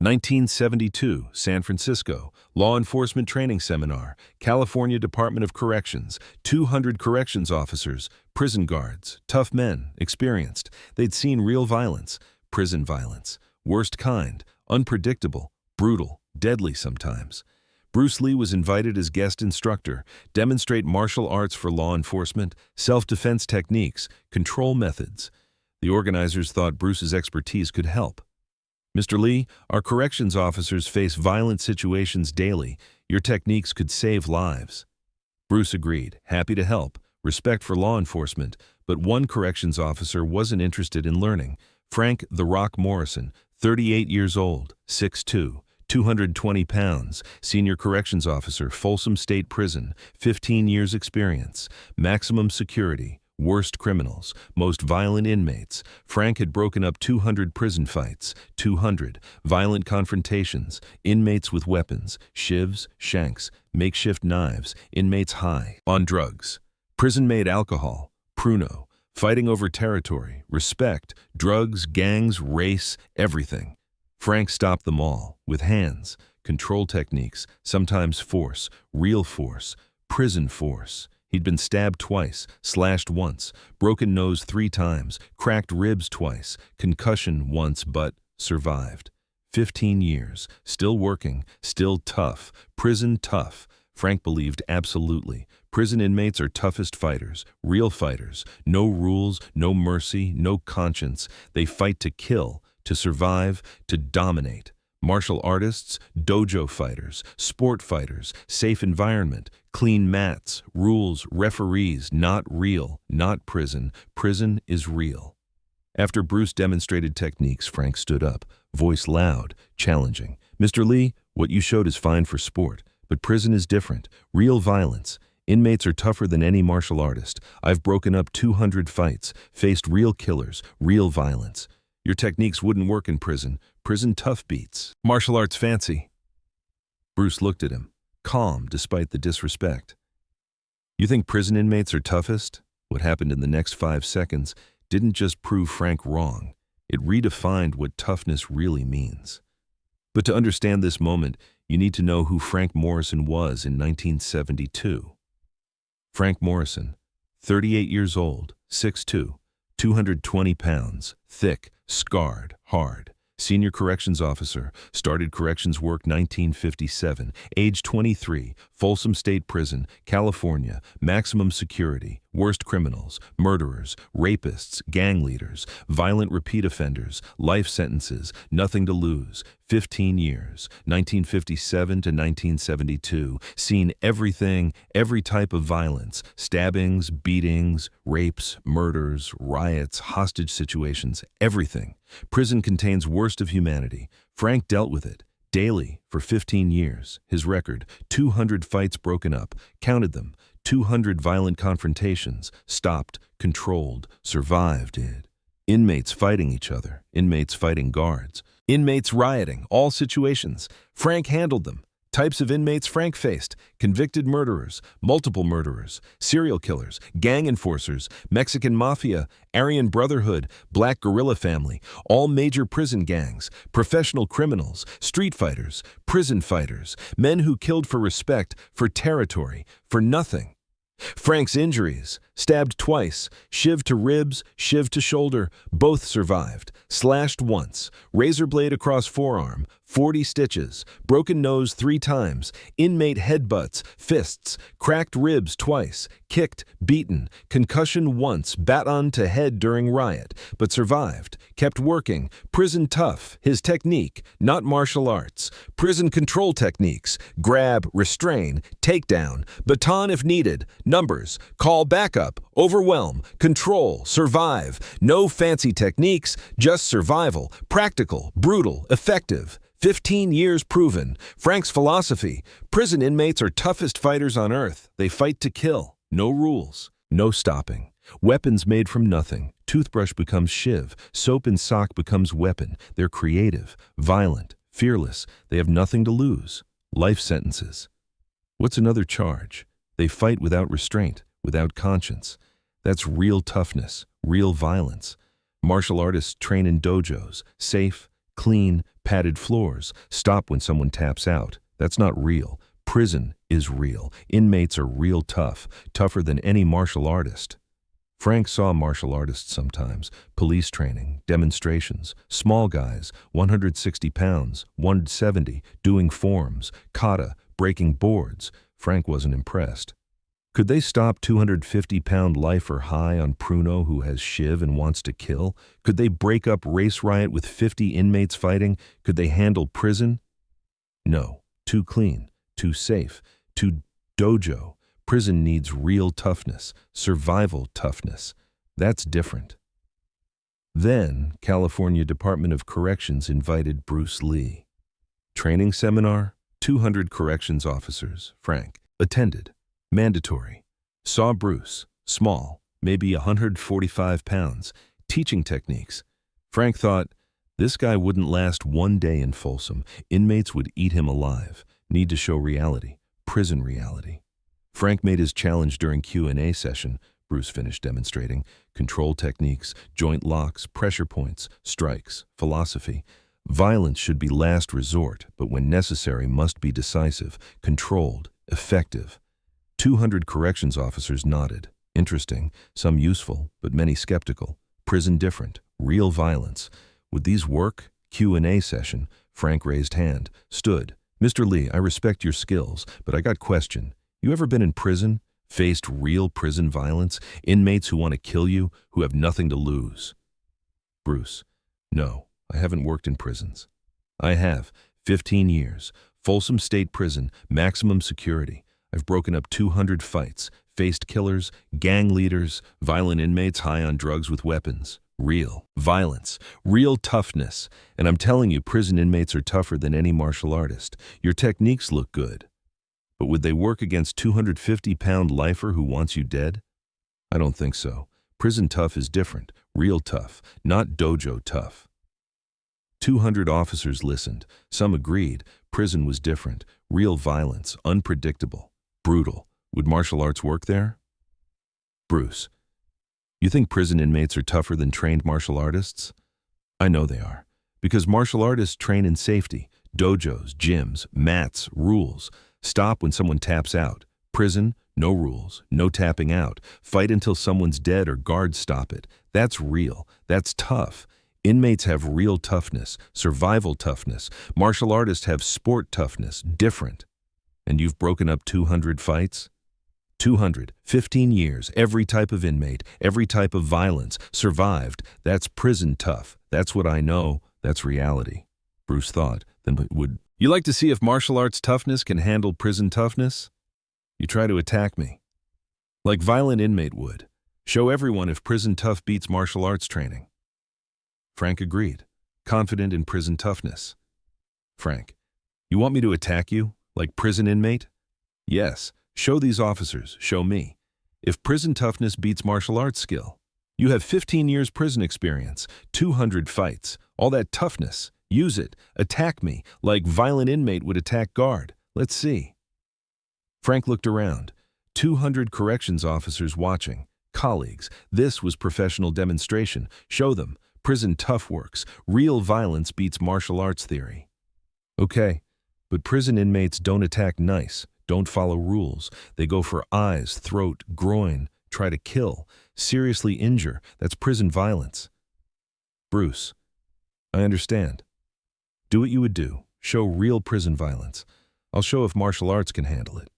1972, San Francisco, Law Enforcement Training Seminar, California Department of Corrections, 200 corrections officers, prison guards, tough men, experienced. They'd seen real violence, prison violence, worst kind, unpredictable, brutal, deadly sometimes. Bruce Lee was invited as guest instructor, demonstrate martial arts for law enforcement, self-defense techniques, control methods. The organizers thought Bruce's expertise could help. Mr. Lee, our corrections officers face violent situations daily. Your techniques could save lives. Bruce agreed, happy to help, respect for law enforcement, but one corrections officer wasn't interested in learning. Frank "The Rock" Morrison, 38 years old, 6'2", 220 pounds, senior corrections officer, Folsom State Prison, 15 years experience, maximum security, worst criminals, most violent inmates. Frank had broken up 200 prison fights, 200 violent confrontations, inmates with weapons, shivs, shanks, makeshift knives, inmates high on drugs, prison-made alcohol, pruno, fighting over territory, respect, drugs, gangs, race, everything. Frank stopped them all, with hands, control techniques, sometimes force, real force, prison force. He'd been stabbed twice, slashed once, broken nose 3 times, cracked ribs twice, concussion once, but survived. 15 years, still working, still tough, prison tough. Frank believed absolutely. Prison inmates are toughest fighters, real fighters. No rules, no mercy, no conscience. They fight to kill, to survive, to dominate. Martial artists, dojo fighters, sport fighters, safe environment, clean mats, rules, referees, not real, not prison. Prison is real. After Bruce demonstrated techniques, Frank stood up, voice loud, challenging. Mr. Lee, what you showed is fine for sport, but prison is different. Real violence. Inmates are tougher than any martial artist. I've broken up 200 fights, faced real killers, real violence. Your techniques wouldn't work in prison. Prison tough beats. Martial arts fancy. Bruce looked at him, calm despite the disrespect. You think prison inmates are toughest? What happened in the next 5 seconds didn't just prove Frank wrong. It redefined what toughness really means. But to understand this moment, you need to know who Frank Morrison was in 1972. Frank Morrison, 38 years old, 6'2", 220 pounds, thick, scarred, hard. Senior corrections officer, started corrections work 1957, age 23, Folsom State Prison, California, maximum security, worst criminals, murderers, rapists, gang leaders, violent repeat offenders, life sentences, nothing to lose, 15 years, 1957 to 1972, seen everything, every type of violence, stabbings, beatings, rapes, murders, riots, hostage situations, everything. Prison contains worst of humanity. Frank dealt with it, daily, for 15 years. His record, 200 fights broken up, counted them, 200 violent confrontations, stopped, controlled, survived it. Inmates fighting each other, inmates fighting guards, inmates rioting, all situations. Frank handled them. Types of inmates Frank faced: convicted murderers, multiple murderers, serial killers, gang enforcers, Mexican mafia, Aryan Brotherhood, Black Guerrilla Family, all major prison gangs, professional criminals, street fighters, prison fighters, men who killed for respect, for territory, for nothing. Frank's injuries: stabbed twice, shiv to ribs, shiv to shoulder, both survived, slashed once, razor blade across forearm, 40 stitches, broken nose 3 times, inmate headbutts, fists, cracked ribs twice, kicked, beaten, concussion once, baton to head during riot, but survived, kept working. Prison tough, his technique, not martial arts. Prison control techniques: grab, restrain, takedown, baton if needed, numbers, call backup, overwhelm, control, survive. No fancy techniques, just survival, practical, brutal, effective. 15 years proven. Frank's philosophy: prison inmates are toughest fighters on earth. They fight to kill. No rules. No stopping. Weapons made from nothing. Toothbrush becomes shiv. Soap and sock becomes weapon. They're creative, violent, fearless. They have nothing to lose. Life sentences. What's another charge? They fight without restraint, without conscience. That's real toughness, real violence. Martial artists train in dojos, safe, clean, padded floors, stop when someone taps out. That's not real. Prison is real. Inmates are real tough, tougher than any martial artist. Frank saw martial artists sometimes, police training, demonstrations, small guys, 160 pounds, 170, doing forms, kata, breaking boards. Frank wasn't impressed. Could they stop 250-pound lifer high on Pruno who has Shiv and wants to kill? Could they break up race riot with 50 inmates fighting? Could they handle prison? No, too clean, too safe, too dojo. Prison needs real toughness, survival toughness. That's different. Then, California Department of Corrections invited Bruce Lee. Training seminar, 200 corrections officers, Frank, attended. Mandatory. Saw Bruce, small, maybe 145 pounds, teaching techniques. Frank thought, this guy wouldn't last one day in Folsom. Inmates would eat him alive. Need to show reality, prison reality. Frank made his challenge during Q&A session. Bruce finished demonstrating control techniques, joint locks, pressure points, strikes, philosophy. Violence should be last resort, but when necessary must be decisive, controlled, effective. 200 corrections officers nodded. Interesting, some useful, but many skeptical. Prison different, real violence. Would these work? Q&A session. Frank raised hand, stood. Mr. Lee, I respect your skills, but I got question. You ever been in prison? Faced real prison violence? Inmates who want to kill you, who have nothing to lose? Bruce, no, I haven't worked in prisons. I have, 15 years. Folsom State Prison, maximum security. I've broken up 200 fights, faced killers, gang leaders, violent inmates high on drugs with weapons. Real violence, real toughness. And I'm telling you, prison inmates are tougher than any martial artist. Your techniques look good. But would they work against 250-pound lifer who wants you dead? I don't think so. Prison tough is different, real tough, not dojo tough. 200 officers listened. Some agreed. Prison was different, real violence, unpredictable, brutal. Would martial arts work there? Bruce, you think prison inmates are tougher than trained martial artists? I know they are, because martial artists train in safety, dojos, gyms, mats, rules. Stop when someone taps out. Prison, no rules, no tapping out. Fight until someone's dead or guards stop it. That's real. That's tough. Inmates have real toughness, survival toughness. Martial artists have sport toughness, different. And you've broken up 200 fights? 200, 15 years, every type of inmate, every type of violence, survived. That's prison tough. That's what I know. That's reality. Bruce thought, then would you like to see if martial arts toughness can handle prison toughness? You try to attack me. Like violent inmate would. Show everyone if prison tough beats martial arts training. Frank agreed, confident in prison toughness. Frank, you want me to attack you, like prison inmate? Yes, show these officers, show me. If prison toughness beats martial arts skill. You have 15 years prison experience, 200 fights, all that toughness. Use it. Attack me, like violent inmate would attack guard. Let's see. Frank looked around. 200 corrections officers watching. Colleagues. This was professional demonstration. Show them. Prison tough works. Real violence beats martial arts theory. Okay, but prison inmates don't attack nice, don't follow rules. They go for eyes, throat, groin, try to kill, seriously injure. That's prison violence. Bruce, I understand. Do what you would do. Show real prison violence. I'll show if martial arts can handle it.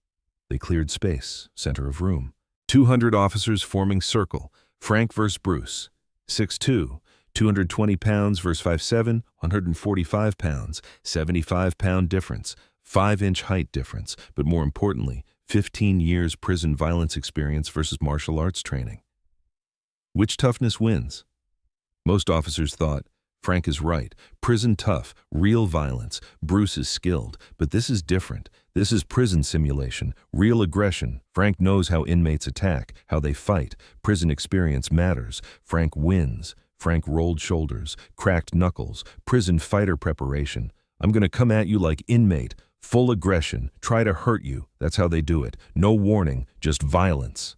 They cleared space, center of room. 200 officers forming circle. Frank versus Bruce. 6'2", 220 pounds versus 5'7", 145 pounds. 75-pound difference. 5-inch height difference. But more importantly, 15 years prison violence experience versus martial arts training. Which toughness wins? Most officers thought, Frank is right. Prison tough, real violence. Bruce is skilled, but this is different. This is prison simulation, real aggression. Frank knows how inmates attack, how they fight. Prison experience matters. Frank wins. Frank rolled shoulders, cracked knuckles. Prison fighter preparation. I'm gonna come at you like inmate. Full aggression. Try to hurt you. That's how they do it. No warning, just violence.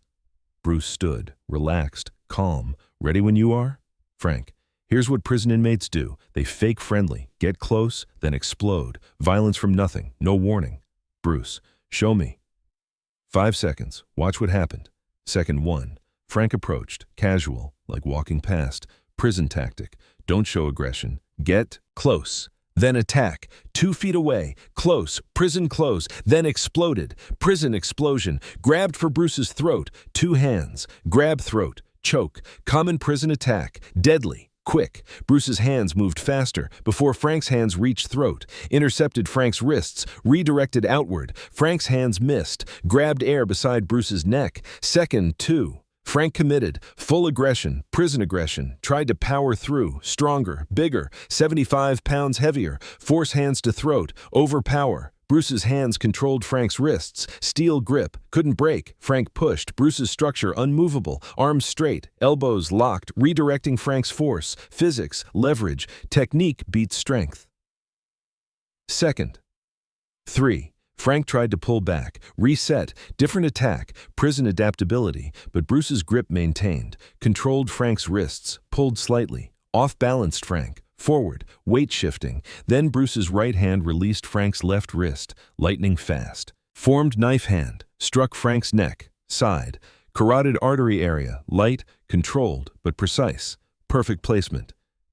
Bruce stood, relaxed, calm. Ready when you are? Frank. Here's what prison inmates do. They fake friendly, get close, then explode. Violence from nothing, no warning. Bruce, show me. 5 seconds. Watch what happened. Second 1. Frank approached, casual, like walking past. Prison tactic. Don't show aggression. Get close. Then attack. 2 feet away. Close. Prison close. Then exploded. Prison explosion. Grabbed for Bruce's throat. 2 hands. Grab throat. Choke. Common prison attack. Deadly. Quick. Bruce's hands moved faster. Before Frank's hands reached throat. Intercepted Frank's wrists. Redirected outward. Frank's hands missed. Grabbed air beside Bruce's neck. Second 2. Frank committed. Full aggression. Prison aggression. Tried to power through. Stronger. Bigger. 75 pounds heavier. Force hands to throat. Overpower. Bruce's hands controlled Frank's wrists. Steel grip. Couldn't break. Frank pushed. Bruce's structure unmovable. Arms straight. Elbows locked. Redirecting Frank's force. Physics. Leverage. Technique beats strength. Second. 3. Frank tried to pull back. Reset. Different attack. Prison adaptability. But Bruce's grip maintained. Controlled Frank's wrists. Pulled slightly. Off-balanced Frank. Forward, weight shifting. Then Bruce's right hand released Frank's left wrist, lightning fast. Formed knife hand, struck Frank's neck, side. Carotid artery area, light, controlled, but precise. Perfect placement.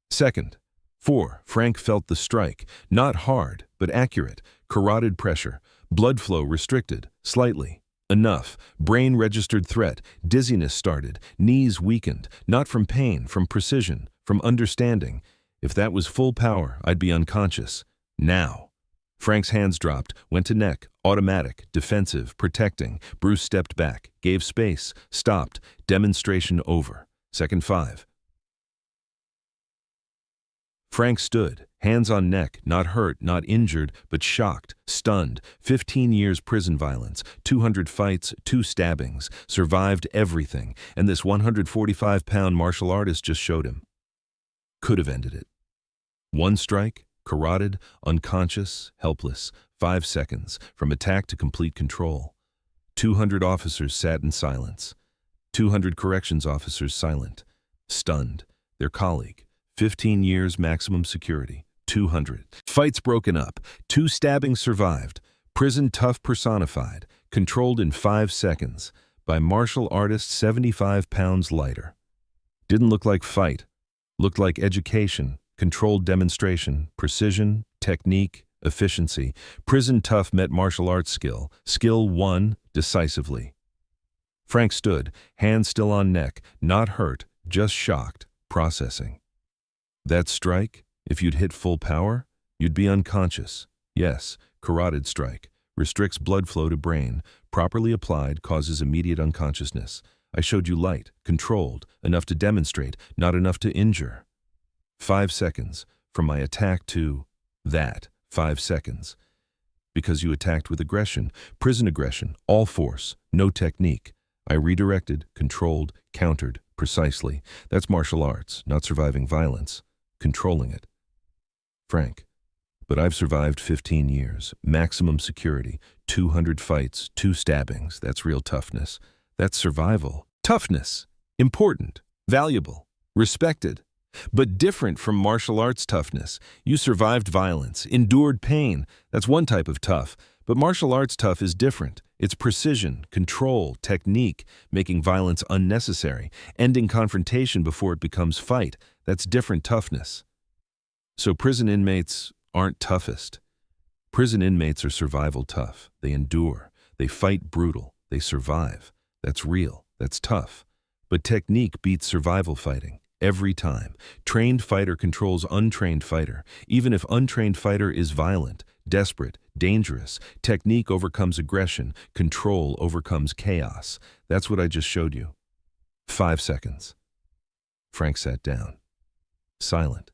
Second. 4. Frank felt the strike, not hard, but accurate. Carotid pressure, blood flow restricted, slightly. Enough. Brain registered threat. Dizziness started. Knees weakened. Not from pain, from precision, from understanding. If that was full power, I'd be unconscious. Now. Frank's hands dropped, went to neck, automatic, defensive, protecting. Bruce stepped back, gave space, stopped. Demonstration over. Second 5. Frank stood, hands on neck, not hurt, not injured, but shocked, stunned. 15 years prison violence, 200 fights, 2 stabbings, survived everything, and this 145-pound martial artist just showed him. Could have ended it. 1 strike, carotid, unconscious, helpless, 5 seconds, from attack to complete control. 200 officers sat in silence. 200 corrections officers silent, stunned. Their colleague, 15 years maximum security, 200. Fights broken up, 2 stabbings survived. Prison tough personified, controlled in 5 seconds, by martial artist 75 pounds lighter. Didn't look like fight. Looked like education, controlled demonstration, precision, technique, efficiency. Prison tough met martial arts skill. Skill won decisively. Frank stood, hands still on neck, not hurt, just shocked, processing. That strike, if you'd hit full power, you'd be unconscious. Yes, carotid strike. Restricts blood flow to brain. Properly applied, causes immediate unconsciousness. I showed you light, controlled, enough to demonstrate, not enough to injure. 5 seconds, from my attack to that, 5 seconds. Because you attacked with aggression, prison aggression, all force, no technique. I redirected, controlled, countered, precisely. That's martial arts, not surviving violence, controlling it. Frank, but I've survived 15 years, maximum security, 200 fights, 2 stabbings, that's real toughness. That's survival. Toughness. Important. Valuable. Respected. But different from martial arts toughness. You survived violence, endured pain. That's one type of tough. But martial arts tough is different. It's precision, control, technique, making violence unnecessary, ending confrontation before it becomes fight. That's different toughness. So prison inmates aren't toughest. Prison inmates are survival tough. They endure. They fight brutal. They survive. That's real. That's tough. But technique beats survival fighting. Every time. Trained fighter controls untrained fighter. Even if untrained fighter is violent, desperate, dangerous, technique overcomes aggression, control overcomes chaos. That's what I just showed you. 5 seconds. Frank sat down. Silent.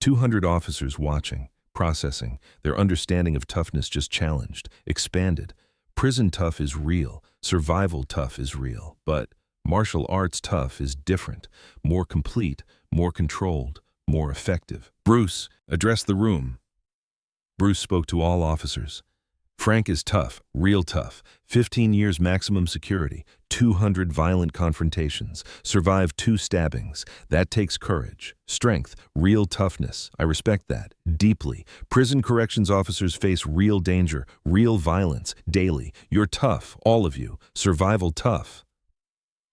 200 officers watching, processing, their understanding of toughness just challenged, expanded. Prison tough is real, survival tough is real, but martial arts tough is different, more complete, more controlled, more effective. Bruce, address the room. Bruce spoke to all officers. Frank is tough, real tough. 15 years maximum security, 200 violent confrontations, survived 2 stabbings. That takes courage, strength, real toughness. I respect that, deeply. Prison corrections officers face real danger, real violence, daily. You're tough, all of you. Survival tough.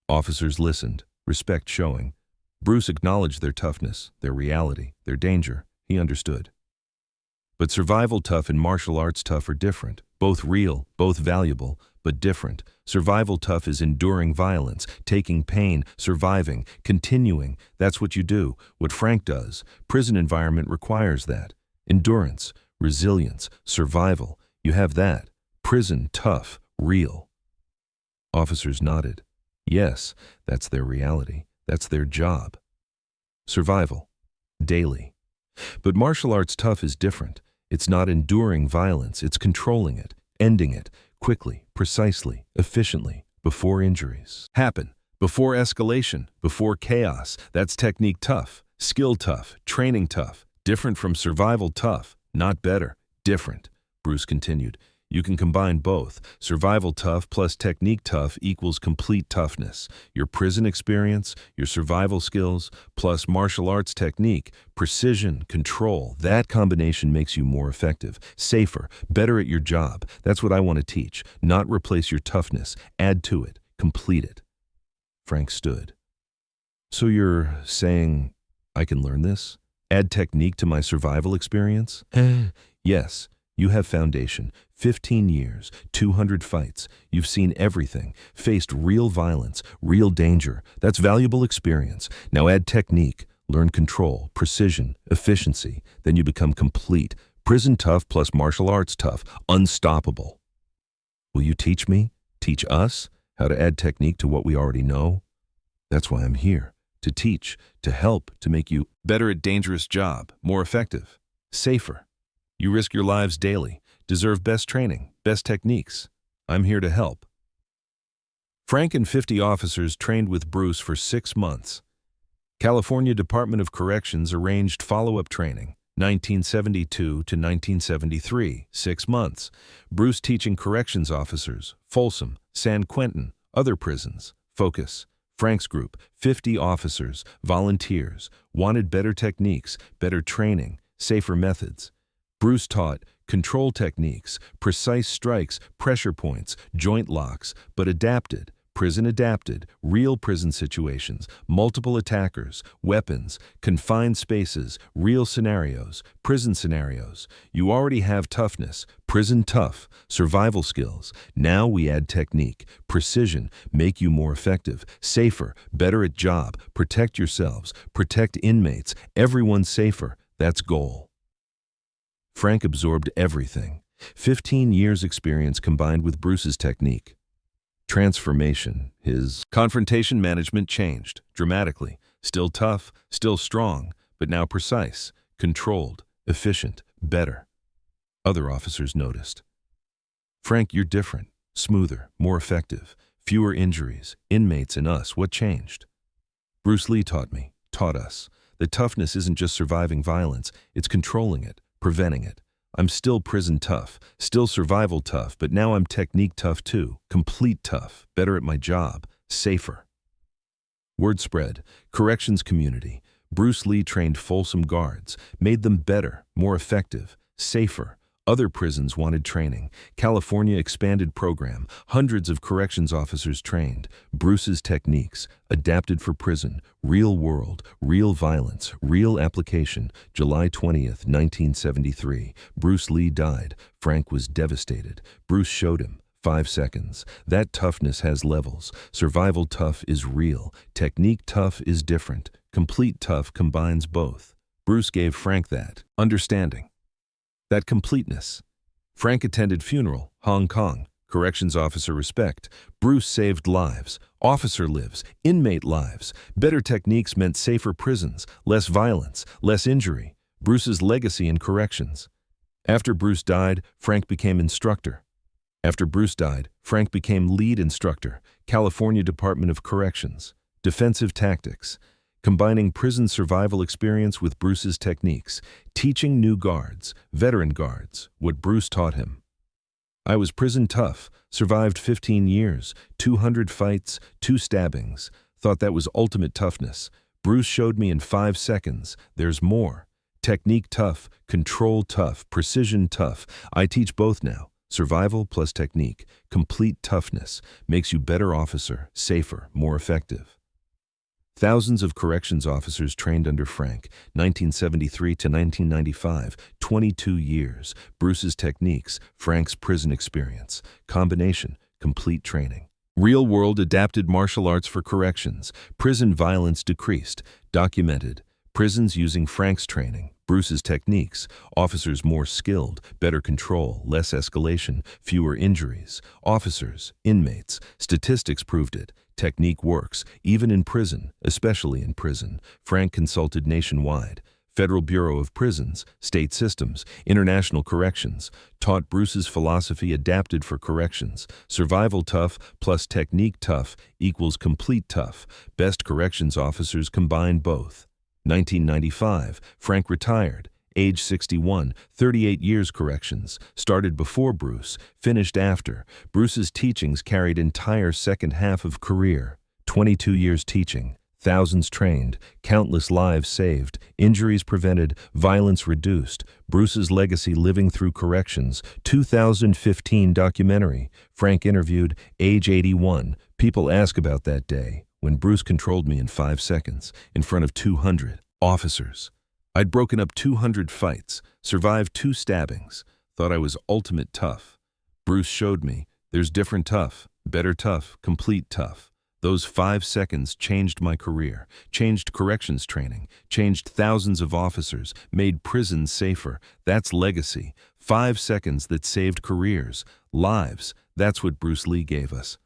Officers listened, respect showing. Bruce acknowledged their toughness, their reality, their danger. He understood. But survival tough and martial arts tough are different. Both real, both valuable, but different. Survival tough is enduring violence, taking pain, surviving, continuing. That's what you do, what Frank does. Prison environment requires that. Endurance, resilience, survival. You have that. Prison tough, real. Officers nodded. Yes, that's their reality. That's their job. Survival. Daily. But martial arts tough is different. It's not enduring violence, it's controlling it, ending it, quickly, precisely, efficiently, before injuries happen, before escalation, before chaos. That's technique tough, skill tough, training tough, different from survival tough, not better, different. Bruce continued. You can combine both. Survival tough plus technique tough equals complete toughness. Your prison experience, your survival skills, plus martial arts technique, precision, control. That combination makes you more effective, safer, better at your job. That's what I want to teach. Not replace your toughness. Add to it. Complete it. Frank stood. So you're saying I can learn this? Add technique to my survival experience? Yes. You have foundation, 15 years, 200 fights. You've seen everything, faced real violence, real danger. That's valuable experience. Now add technique, learn control, precision, efficiency. Then you become complete. Prison tough plus martial arts tough, unstoppable. Will you teach me, teach us, how to add technique to what we already know? That's why I'm here, to teach, to help, to make you better at dangerous job, more effective, safer. You risk your lives daily, deserve best training, best techniques. I'm here to help. Frank and 50 officers trained with Bruce for 6 months. California Department of Corrections arranged follow-up training, 1972 to 1973, 6 months. Bruce teaching corrections officers, Folsom, San Quentin, other prisons. Focus. Frank's group, 50 officers, volunteers, wanted better techniques, better training, safer methods. Bruce taught control techniques, precise strikes, pressure points, joint locks, but adapted, prison adapted, real prison situations, multiple attackers, weapons, confined spaces, real scenarios, prison scenarios. You already have toughness, prison tough, survival skills. Now we add technique, precision, make you more effective, safer, better at job, protect yourselves, protect inmates, everyone safer. That's goal. Frank absorbed everything. 15 years experience combined with Bruce's technique. Transformation, his confrontation management changed dramatically. Still tough, still strong, but now precise, controlled, efficient, better. Other officers noticed. Frank, you're different, smoother, more effective, fewer injuries, inmates and us. What changed? Bruce Lee taught me, taught us. that toughness isn't just surviving violence, it's controlling it, preventing it. I'm still prison tough, still survival tough, but now I'm technique tough too, complete tough, better at my job, safer. Word spread, corrections community. Bruce Lee trained Folsom guards, made them better, more effective, safer. Other prisons wanted training. California expanded program, hundreds of corrections officers trained. Bruce's techniques, adapted for prison, real world, real violence, real application. July 20th, 1973. Bruce Lee died. Frank was devastated. Bruce showed him. 5 seconds. That toughness has levels. Survival tough is real. Technique tough is different. Complete tough combines both. Bruce gave Frank that understanding, that completeness. Frank attended funeral, Hong Kong. Corrections officer respect. Bruce saved lives, officer lives, inmate lives. Better techniques meant safer prisons, less violence, less injury. Bruce's legacy in corrections. After Bruce died, Frank became instructor. After Bruce died, Frank became lead instructor, California Department of Corrections. Defensive tactics, combining prison survival experience with Bruce's techniques, teaching new guards, veteran guards, what Bruce taught him. I was prison tough, survived 15 years, 200 fights, 2 stabbings. Thought that was ultimate toughness. Bruce showed me in 5 seconds, there's more. Technique tough, control tough, precision tough. I teach both now. Survival plus technique. Complete toughness makes you better officer, safer, more effective. Thousands of corrections officers trained under Frank, 1973 to 1995, 22 years. Bruce's techniques, Frank's prison experience. Combination, complete training. Real-world adapted martial arts for corrections. Prison violence decreased. Documented. Prisons using Frank's training, Bruce's techniques. Officers more skilled, better control, less escalation, fewer injuries. Officers, inmates. Statistics proved it. Technique works, even in prison, especially in prison. Frank consulted nationwide. Federal Bureau of Prisons, state systems, international corrections, taught Bruce's philosophy adapted for corrections. Survival tough plus technique tough equals complete tough. Best corrections officers combine both. 1995, Frank retired. Age 61, 38 years corrections. Started before Bruce, finished after. Bruce's teachings carried entire second half of career. 22 years teaching. Thousands trained, countless lives saved, injuries prevented, violence reduced. Bruce's legacy living through corrections. 2015 documentary. Frank interviewed, age 81. People ask about that day, when Bruce controlled me in 5 seconds, in front of 200 officers. I'd broken up 200 fights, survived 2 stabbings, thought I was ultimate tough. Bruce showed me, there's different tough, better tough, complete tough. Those 5 seconds changed my career, changed corrections training, changed thousands of officers, made prisons safer. That's legacy. 5 seconds that saved careers, lives. That's what Bruce Lee gave us.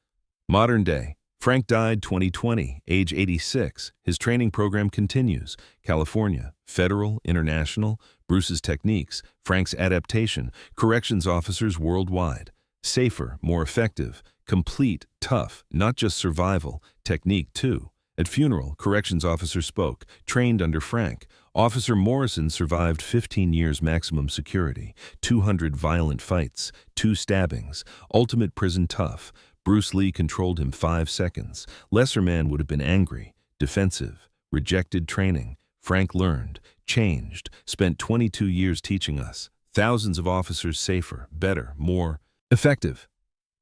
Modern day. Frank died 2020, age 86. His training program continues. California, federal, international. Bruce's techniques, Frank's adaptation, corrections officers worldwide. Safer, more effective. Complete, tough, not just survival, technique too. At funeral, corrections officer spoke, trained under Frank. Officer Morrison survived 15 years maximum security, 200 violent fights, 2 stabbings, ultimate prison tough. Bruce Lee controlled him 5 seconds. Lesser man would have been angry, defensive, rejected training. Frank learned, changed, spent 22 years teaching us. Thousands of officers safer, better, more effective.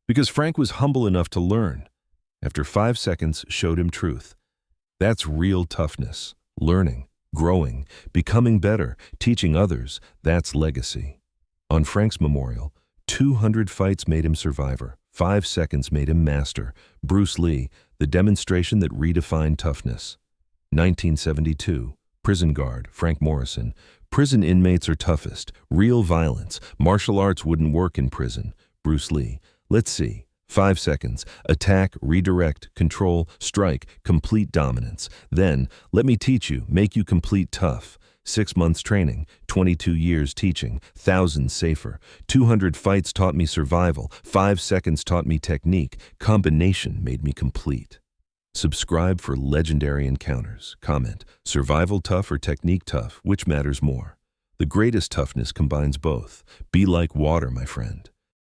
Because Frank was humble enough to learn. After 5 seconds, showed him truth. That's real toughness. Learning, growing, becoming better, teaching others. That's legacy. On Frank's memorial, 200 fights made him survivor. 5 seconds made him master. Bruce Lee, the demonstration that redefined toughness. 1972, prison guard, Frank Morrison. Prison inmates are toughest. Real violence. Martial arts wouldn't work in prison. Bruce Lee. Let's see. 5 seconds. Attack, redirect, control, strike, complete dominance. Then, let me teach you, make you complete tough. 6 months training, 22 years teaching, thousands safer. 200 fights taught me survival, 5 seconds taught me technique, combination made me complete. Subscribe for legendary encounters. Comment, survival tough or technique tough, which matters more? The greatest toughness combines both. Be like water, my friend.